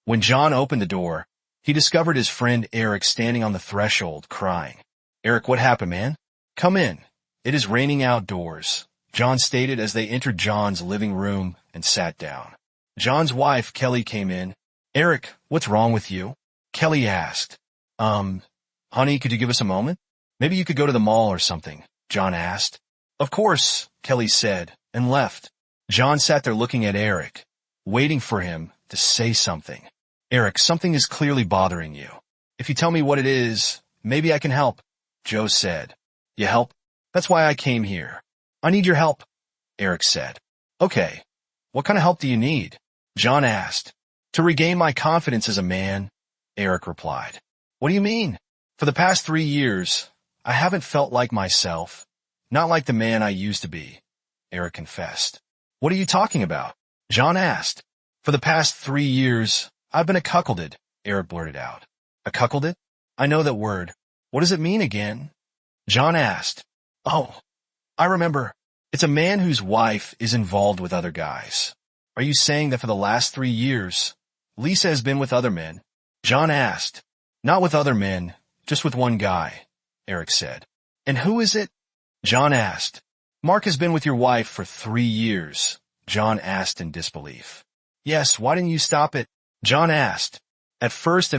When John opened the door, he discovered his friend Eric standing on the threshold, crying. "Eric, what happened, man? Come in. It is raining outdoors," John stated as they entered John's living room and sat down. John's wife, Kelly, came in. "Eric, what's wrong with you?" Kelly asked. Honey, could you give us a moment? Maybe you could go to the mall or something," John asked. "Of course," Kelly said, and left. John sat there looking at Eric, waiting for him to say something. "Eric, something is clearly bothering you. If you tell me what it is, maybe I can help," Joe said. "You help? That's why I came here. I need your help," Eric said. "Okay, what kind of help do you need?" John asked. "To regain my confidence as a man," Eric replied. "What do you mean?" "For the past 3 years, I haven't felt like myself, not like the man I used to be," Eric confessed. "What are you talking about?" John asked. "For the past 3 years, I've been a cuckolded," Eric blurted out. "A cuckolded? I know that word. What does it mean again?" John asked. "Oh, I remember. It's a man whose wife is involved with other guys." "Are you saying that for the last 3 years, Lisa has been with other men?" John asked. "Not with other men, just with one guy," Eric said. "And who is it?" John asked. "Mark has been with your wife for 3 years," John asked in disbelief. "Yes, why didn't you stop it?" John asked. At first,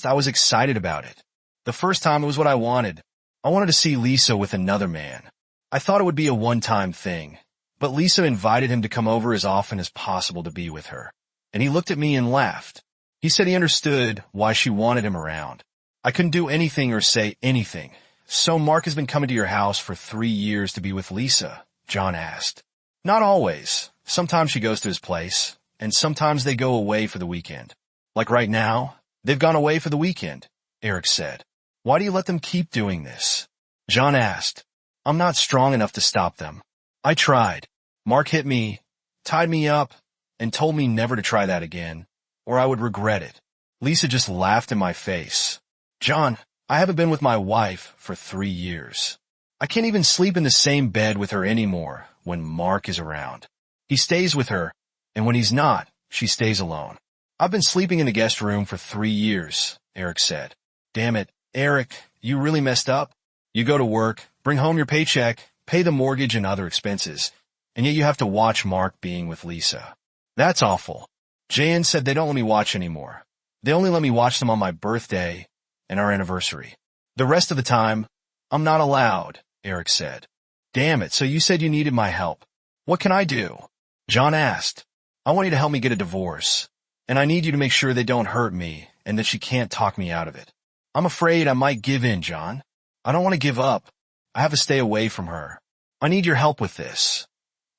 I was excited about it. The first time it was what I wanted. I wanted to see Lisa with another man. I thought it would be a one-time thing, but Lisa invited him to come over as often as possible to be with her. And he looked at me and laughed. He said he understood why she wanted him around. I couldn't do anything or say anything. "So Mark has been coming to your house for 3 years to be with Lisa?" John asked. "Not always. Sometimes she goes to his place, and sometimes they go away for the weekend. Like right now, they've gone away for the weekend," Eric said. "Why do you let them keep doing this?" John asked. "I'm not strong enough to stop them. I tried. Mark hit me, tied me up, and told me never to try that again, or I would regret it." Lisa just laughed in my face. "John, I haven't been with my wife for 3 years. I can't even sleep in the same bed with her anymore when Mark is around. He stays with her, and when he's not, she stays alone. I've been sleeping in the guest room for 3 years," Eric said. "Damn it, Eric, you really messed up. You go to work, bring home your paycheck, pay the mortgage and other expenses, and yet you have to watch Mark being with Lisa. That's awful. Jan said they don't let me watch anymore. They only let me watch them on my birthday and our anniversary. The rest of the time, I'm not allowed," Eric said. "Damn it, so you said you needed my help. What can I do?" John asked. "I want you to help me get a divorce, and I need you to make sure they don't hurt me and that she can't talk me out of it. I'm afraid I might give in, John. I don't want to give up. I have to stay away from her. I need your help with this,"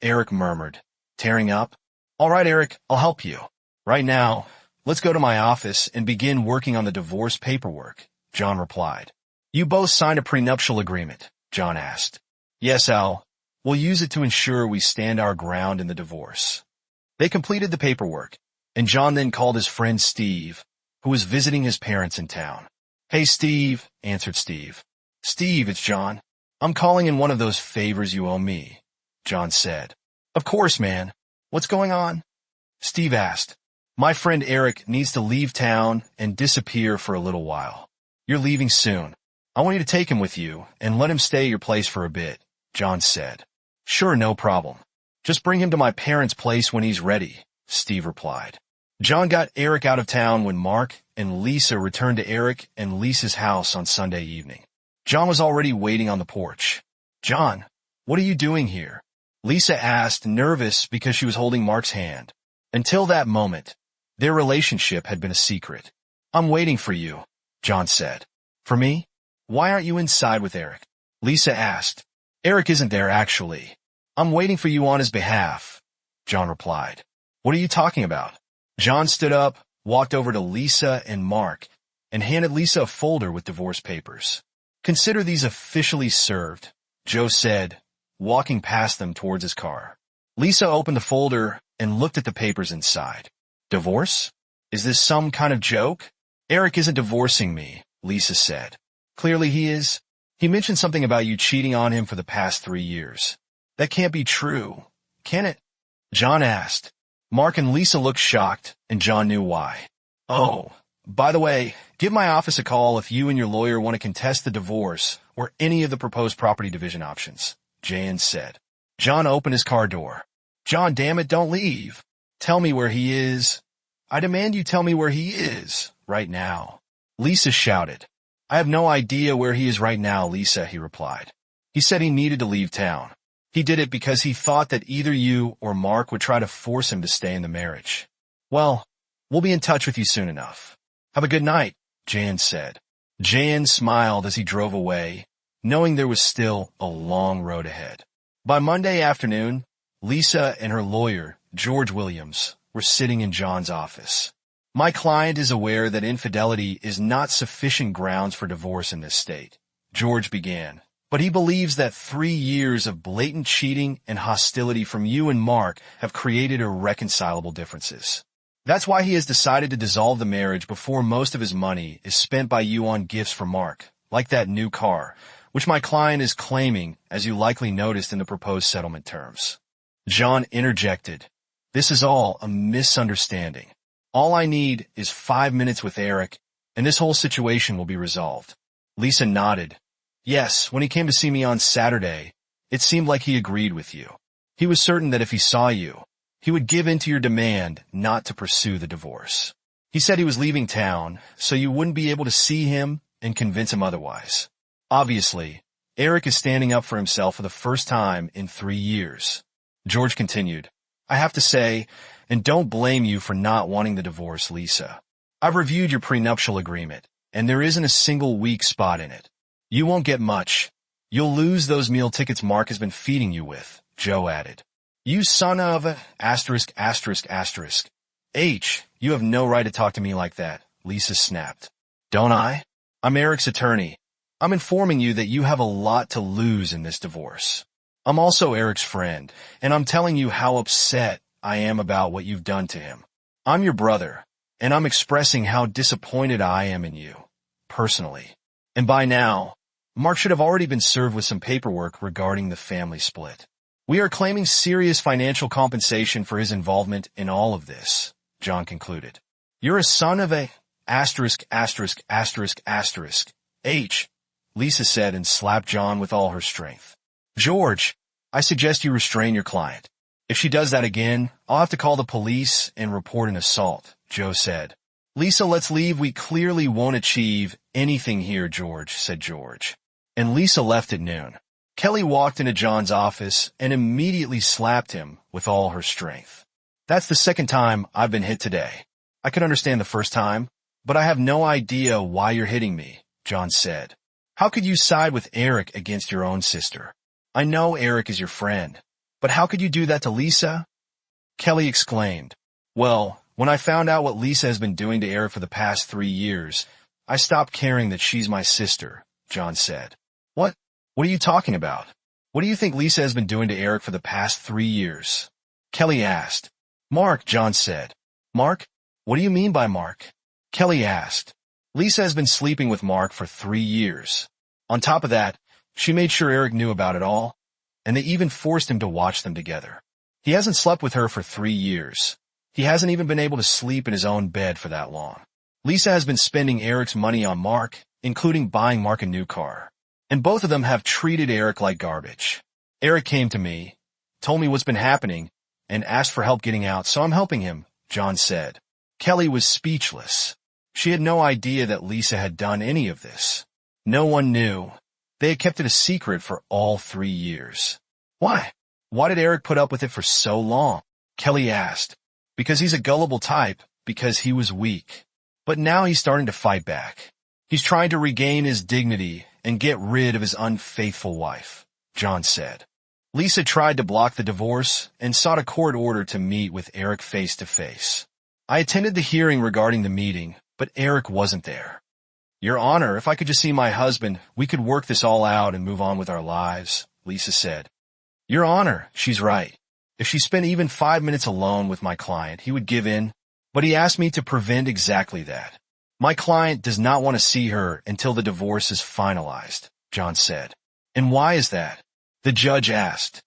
Eric murmured, tearing up. "All right, Eric, I'll help you. Right now, let's go to my office and begin working on the divorce paperwork," John replied. "You both signed a prenuptial agreement?" John asked. "Yes, Al. We'll use it to ensure we stand our ground in the divorce." They completed the paperwork, and John then called his friend Steve, who was visiting his parents in town. "Hey, Steve," answered Steve. "Steve, it's John. I'm calling in one of those favors you owe me," John said. "Of course, man. What's going on?" Steve asked. "My friend Eric needs to leave town and disappear for a little while. You're leaving soon. I want you to take him with you and let him stay at your place for a bit," John said. "Sure, no problem. Just bring him to my parents' place when he's ready," Steve replied. John got Eric out of town when Mark and Lisa returned to Eric and Lisa's house on Sunday evening. John was already waiting on the porch. "John, what are you doing here?" Lisa asked, nervous because she was holding Mark's hand. Until that moment, their relationship had been a secret. "I'm waiting for you," John said. "For me? Why aren't you inside with Eric?" Lisa asked. "Eric isn't there, actually. I'm waiting for you on his behalf," John replied. "What are you talking about?" John stood up, walked over to Lisa and Mark, and handed Lisa a folder with divorce papers. "Consider these officially served," Joe said, walking past them towards his car. Lisa opened the folder and looked at the papers inside. "Divorce? Is this some kind of joke?" "Eric isn't divorcing me," Lisa said. "Clearly he is. He mentioned something about you cheating on him for the past 3 years. That can't be true, can it?" John asked. Mark and Lisa looked shocked, and John knew why. Oh, by the way, give my office a call if you and your lawyer want to contest the divorce or any of the proposed property division options, Jan said. John opened his car door. John, damn it, don't leave. Tell me where he is. I demand you tell me where he is, right now. Lisa shouted. I have no idea where he is right now, Lisa, he replied. He said he needed to leave town. He did it because he thought that either you or Mark would try to force him to stay in the marriage. Well, we'll be in touch with you soon enough. Have a good night, Jan said. Jan smiled as he drove away, knowing there was still a long road ahead. By Monday afternoon, Lisa and her lawyer, George Williams, were sitting in John's office. My client is aware that infidelity is not sufficient grounds for divorce in this state, George began, but he believes that 3 years of blatant cheating and hostility from you and Mark have created irreconcilable differences. That's why he has decided to dissolve the marriage before most of his money is spent by you on gifts for Mark, like that new car, which my client is claiming, as you likely noticed in the proposed settlement terms. John interjected. This is all a misunderstanding. All I need is 5 minutes with Eric, and this whole situation will be resolved. Lisa nodded. Yes, when he came to see me on Saturday, it seemed like he agreed with you. He was certain that if he saw you, he would give in to your demand not to pursue the divorce. He said he was leaving town, so you wouldn't be able to see him and convince him otherwise. Obviously, Eric is standing up for himself for the first time in 3 years. George continued, I have to say, and don't blame you for not wanting the divorce, Lisa. I've reviewed your prenuptial agreement, and there isn't a single weak spot in it. You won't get much. You'll lose those meal tickets Mark has been feeding you with, Joe added. You son of a... H, you have no right to talk to me like that, Lisa snapped. Don't I? I'm Eric's attorney. I'm informing you that you have a lot to lose in this divorce. I'm also Eric's friend, and I'm telling you how upset I am about what you've done to him. I'm your brother, and I'm expressing how disappointed I am in you, personally. And by now, Mark should have already been served with some paperwork regarding the family split. We are claiming serious financial compensation for his involvement in all of this, John concluded. You're a son of a... H, Lisa said and slapped John with all her strength. George, I suggest you restrain your client. If she does that again, I'll have to call the police and report an assault, Joe said. Lisa, let's leave. We clearly won't achieve anything here, George, said George. And Lisa left at noon. Kelly walked into John's office and immediately slapped him with all her strength. That's the second time I've been hit today. I could understand the first time, but I have no idea why you're hitting me, John said. How could you side with Eric against your own sister? I know Eric is your friend, but how could you do that to Lisa? Kelly exclaimed. Well, when I found out what Lisa has been doing to Eric for the past 3 years, I stopped caring that she's my sister, John said. What? What are you talking about? What do you think Lisa has been doing to Eric for the past 3 years? Kelly asked. Mark, John said. Mark? What do you mean by Mark? Kelly asked. Lisa has been sleeping with Mark for 3 years. On top of that, she made sure Eric knew about it all, and they even forced him to watch them together. He hasn't slept with her for 3 years. He hasn't even been able to sleep in his own bed for that long. Lisa has been spending Eric's money on Mark, including buying Mark a new car. And both of them have treated Eric like garbage. Eric came to me, told me what's been happening, and asked for help getting out, so I'm helping him, John said. Kelly was speechless. She had no idea that Lisa had done any of this. No one knew. They had kept it a secret for all 3 years. Why? Why did Eric put up with it for so long? Kelly asked. Because he's a gullible type, because he was weak. But now he's starting to fight back. He's trying to regain his dignity and get rid of his unfaithful wife, John said. Lisa tried to block the divorce and sought a court order to meet with Eric face to face. I attended the hearing regarding the meeting, but Eric wasn't there. Your Honor, if I could just see my husband, we could work this all out and move on with our lives, Lisa said. Your Honor, she's right. If she spent even 5 minutes alone with my client, he would give in, but he asked me to prevent exactly that. My client does not want to see her until the divorce is finalized, John said. And why is that? The judge asked.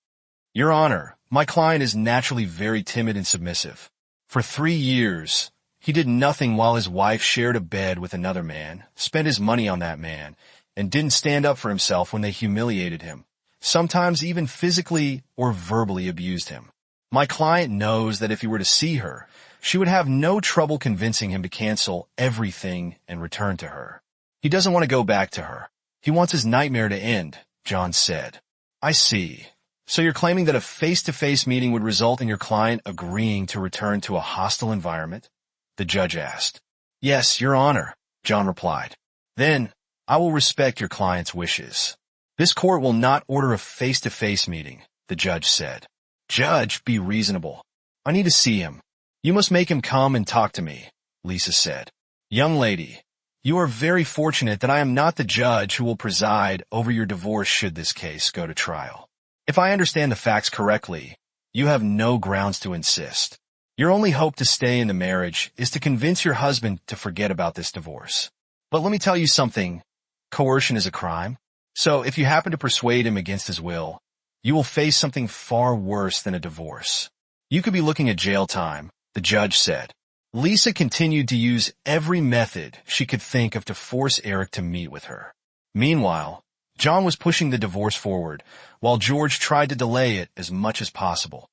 Your Honor, my client is naturally very timid and submissive. For 3 years, He did nothing while his wife shared a bed with another man, spent his money on that man, and didn't stand up for himself when they humiliated him, sometimes even physically or verbally abused him. My client knows that if he were to see her, she would have no trouble convincing him to cancel everything and return to her. He doesn't want to go back to her. He wants his nightmare to end, John said. I see. So you're claiming that a face-to-face meeting would result in your client agreeing to return to a hostile environment? The judge asked. Yes, Your Honor, John replied. Then, I will respect your client's wishes. This court will not order a face-to-face meeting, the judge said. Judge, be reasonable. I need to see him. You must make him come and talk to me, Lisa said. Young lady, you are very fortunate that I am not the judge who will preside over your divorce should this case go to trial. If I understand the facts correctly, you have no grounds to insist. Your only hope to stay in the marriage is to convince your husband to forget about this divorce. But let me tell you something. Coercion is a crime. So if you happen to persuade him against his will, you will face something far worse than a divorce. You could be looking at jail time, the judge said. Lisa continued to use every method she could think of to force Eric to meet with her. Meanwhile, John was pushing the divorce forward, while George tried to delay it as much as possible.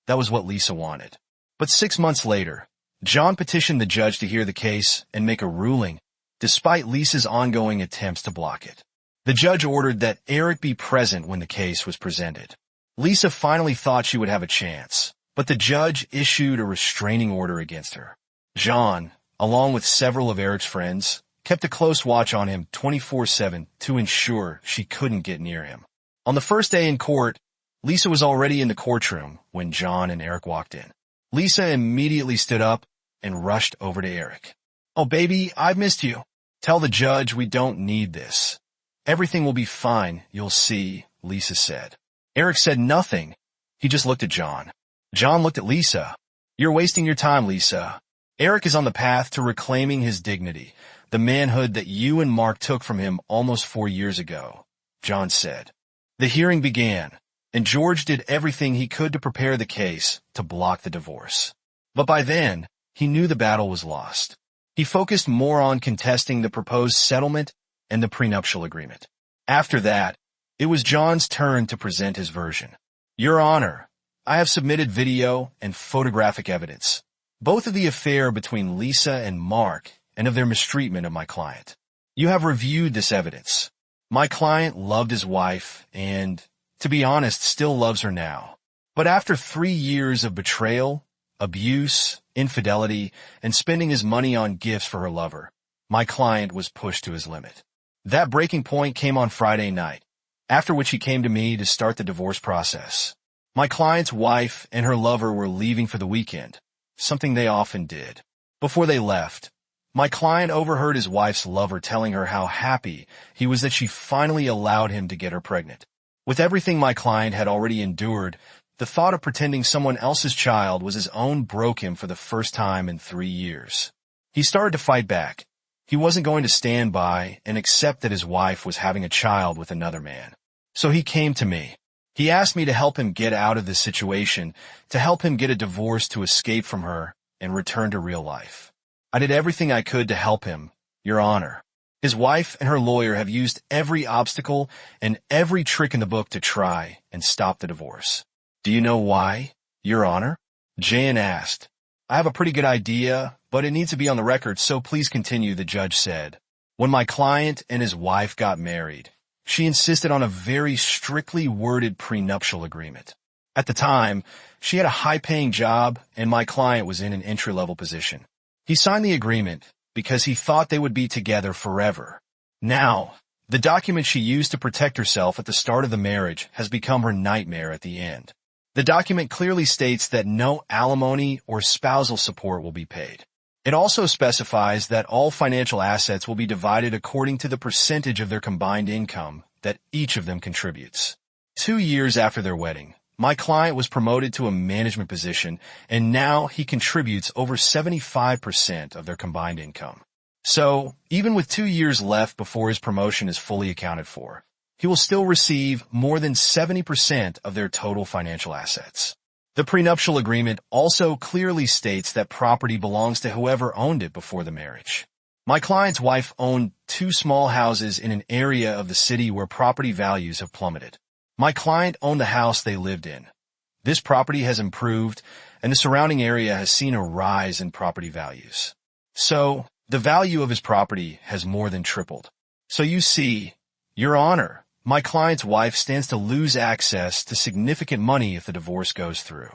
That was what Lisa wanted. But 6 months later, John petitioned the judge to hear the case and make a ruling, despite Lisa's ongoing attempts to block it. The judge ordered that Eric be present when the case was presented. Lisa finally thought she would have a chance, but the judge issued a restraining order against her. John, along with several of Eric's friends, kept a close watch on him 24/7 to ensure she couldn't get near him. On the first day in court, Lisa was already in the courtroom when John and Eric walked in. Lisa immediately stood up and rushed over to Eric. Oh, baby, I've missed you. Tell the judge we don't need this. Everything will be fine, you'll see, Lisa said. Eric said nothing. He just looked at John. John looked at Lisa. You're wasting your time, Lisa. Eric is on the path to reclaiming his dignity, the manhood that you and Mark took from him almost 4 years ago, John said. The hearing began, and George did everything he could to prepare the case to block the divorce. But by then, he knew the battle was lost. He focused more on contesting the proposed settlement and the prenuptial agreement. After that, it was John's turn to present his version. Your Honor, I have submitted video and photographic evidence, both of the affair between Lisa and Mark and of their mistreatment of my client. You have reviewed this evidence. My client loved his wife and, to be honest, still loves her now. But after 3 years of betrayal, abuse, infidelity, and spending his money on gifts for her lover, my client was pushed to his limit. That breaking point came on Friday night, after which he came to me to start the divorce process. My client's wife and her lover were leaving for the weekend, something they often did. Before they left, my client overheard his wife's lover telling her how happy he was that she finally allowed him to get her pregnant. With everything my client had already endured, the thought of pretending someone else's child was his own broke him for the first time in 3 years. He started to fight back. He wasn't going to stand by and accept that his wife was having a child with another man. So he came to me. He asked me to help him get out of this situation, to help him get a divorce to escape from her and return to real life. I did everything I could to help him, Your Honor. His wife and her lawyer have used every obstacle and every trick in the book to try and stop the divorce. Do you know why, Your Honor? Jan asked. I have a pretty good idea, but it needs to be on the record, so please continue, the judge said. When my client and his wife got married, she insisted on a very strictly worded prenuptial agreement. At the time, she had a high-paying job and my client was in an entry-level position. He signed the agreement because he thought they would be together forever. Now, the document she used to protect herself at the start of the marriage has become her nightmare at the end. The document clearly states that no alimony or spousal support will be paid. It also specifies that all financial assets will be divided according to the percentage of their combined income that each of them contributes. 2 years after their wedding, my client was promoted to a management position, and now he contributes over 75% of their combined income. So, even with 2 years left before his promotion is fully accounted for, he will still receive more than 70% of their total financial assets. The prenuptial agreement also clearly states that property belongs to whoever owned it before the marriage. My client's wife owned 2 small houses in an area of the city where property values have plummeted. My client owned the house they lived in. This property has improved, and the surrounding area has seen a rise in property values. So, the value of his property has more than tripled. So you see, Your Honor, my client's wife stands to lose access to significant money if the divorce goes through.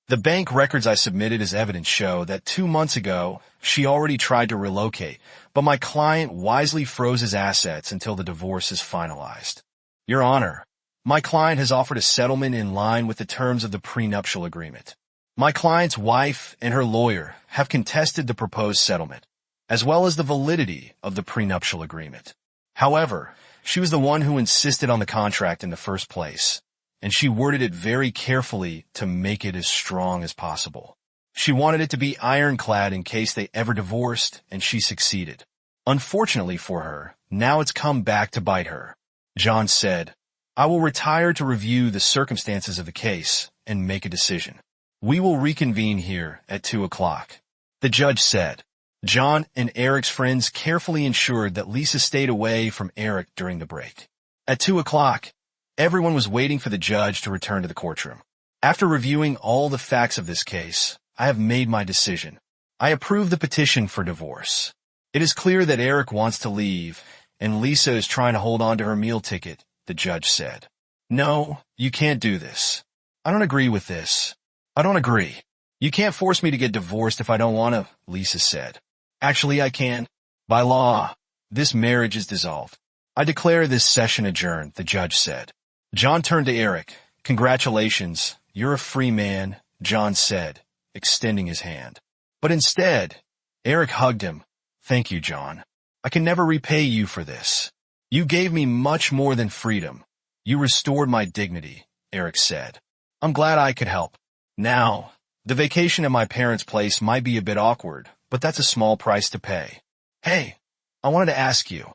The bank records I submitted as evidence show that 2 months ago, she already tried to relocate, but my client wisely froze his assets until the divorce is finalized. Your Honor, my client has offered a settlement in line with the terms of the prenuptial agreement. My client's wife and her lawyer have contested the proposed settlement, as well as the validity of the prenuptial agreement. However, she was the one who insisted on the contract in the first place, and she worded it very carefully to make it as strong as possible. She wanted it to be ironclad in case they ever divorced, and she succeeded. Unfortunately for her, now it's come back to bite her. John said, I will retire to review the circumstances of the case and make a decision. We will reconvene here at 2 o'clock. The judge said. John and Eric's friends carefully ensured that Lisa stayed away from Eric during the break. At 2 o'clock, everyone was waiting for the judge to return to the courtroom. After reviewing all the facts of this case, I have made my decision. I approve the petition for divorce. It is clear that Eric wants to leave, and Lisa is trying to hold on to her meal ticket, the judge said. No, you can't do this. I don't agree with this. I don't agree. You can't force me to get divorced if I don't want to, Lisa said. Actually, I can. By law, this marriage is dissolved. I declare this session adjourned, the judge said. John turned to Eric. Congratulations, you're a free man, John said, extending his hand. But instead, Eric hugged him. Thank you, John. I can never repay you for this. You gave me much more than freedom. You restored my dignity, Eric said. I'm glad I could help. Now, the vacation at my parents' place might be a bit awkward, but that's a small price to pay. Hey, I wanted to ask you,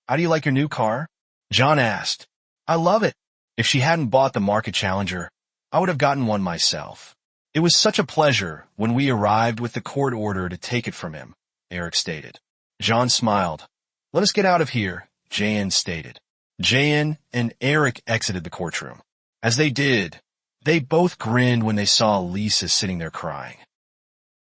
how do you like your new car? John asked. I love it. If she hadn't bought the Market Challenger, I would have gotten one myself. It was such a pleasure when we arrived with the court order to take it from him, Eric stated. John smiled. Let us get out of here, Jan stated. Jan and Eric exited the courtroom. As they did, they both grinned when they saw Lisa sitting there crying.